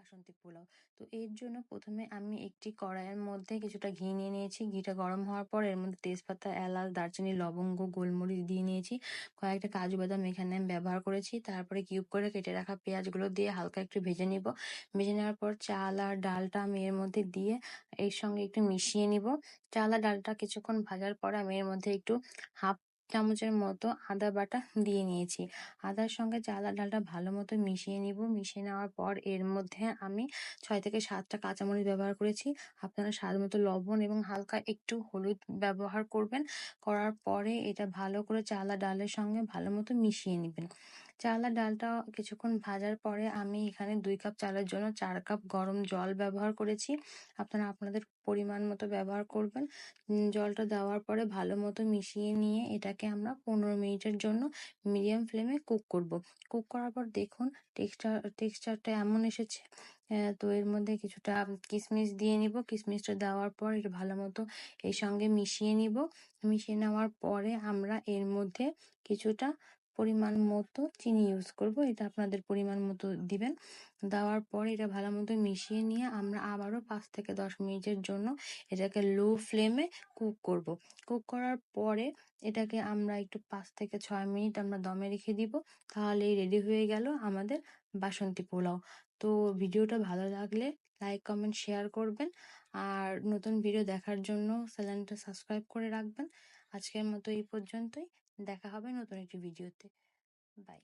বাসন্তী পোলাও। তো এর জন্য প্রথমে আমি একটি কড়াইয়ের মধ্যে কিছুটা ঘি নিয়ে নিয়েছি। ঘিটা গরম হওয়ার পর এর মধ্যে তেজপাতা, এলাচ, দারচিনি, লবঙ্গ, গোলমরিচ দিয়ে নিয়েছি। কয়েকটা কাজু বাদাম এখানে আমি ব্যবহার করেছি। তারপরে কিউব করে কেটে রাখা পেঁয়াজগুলো দিয়ে হালকা একটু ভেজে নিব। ভেজে নেওয়ার পর চাল আর ডালটা আমি এর মধ্যে দিয়ে এর সঙ্গে একটু মিশিয়ে নিব। চাল আর ডালটা কিছুক্ষণ ভাজার পর আমি এর মধ্যে একটু হাফ চামচের মতো আদা বাটা দিয়ে নিয়েছি। আদার সঙ্গে চাল আর ডালটা ভালো মতো মিশিয়ে নিব। মিশিয়ে নেওয়ার পর এর মধ্যে আমি 6 থেকে 7টা কাঁচামরিচ ব্যবহার করেছি। আপনারা স্বাদ মতো লবণ এবং হালকা একটু হলুদ ব্যবহার করবেন। করার পরে এটা ভালো করে চাল আর ডালের সঙ্গে ভালো মতো মিশিয়ে নিবেন। চাল আর ডালটা কিছুক্ষণ ভাজার পরে আমি এখানে 2 কাপ চালের জন্য 4 কাপ গরম জল ব্যবহার করেছি। আপনারা আপনাদের পরিমাণ মতো ব্যবহার করবেন। জলটা দেওয়ার পরে ভালো মতো মিশিয়ে নিয়ে এটাকে আমরা 15 মিনিটের জন্য মিডিয়াম ফ্লেমে কুক করব। কুক করার পর দেখুন টেক্সচারটা এমন এসেছে। তো এর মধ্যে কিছুটা কিশমিশ দিয়ে নিব। কিশমিশটা দেওয়ার পর এটা ভালো মতো এর সঙ্গে মিশিয়ে নিব। মিশিয়ে নেওয়ার পরে আমরা এর মধ্যে কিছুটা পরিমাণ মতো চিনি ইউজ করব। এটা আপনাদের পরিমাণ মতো দিবেন। দেওয়ার পর এটা ভালো মতো মিশিয়ে নিয়ে আমরা আবারও 5 থেকে 10 মিনিটের জন্য এটাকে লো ফ্লেমে কুক করব। কুক করার পরে এটাকে আমরা একটু 5 থেকে 6 মিনিট আমরা দমে রেখে দিব। তাহলেই রেডি হয়ে গেল আমাদের বাসন্তী পোলাও। তো ভিডিওটা ভালো লাগলে লাইক, কমেন্ট, শেয়ার করবেন। আর নতুন ভিডিও দেখার জন্য চ্যানেলটা সাবস্ক্রাইব করে রাখবেন। আজকের মতো এই পর্যন্তই। দেখা হবে নতুন একটি ভিডিওতে। বাই।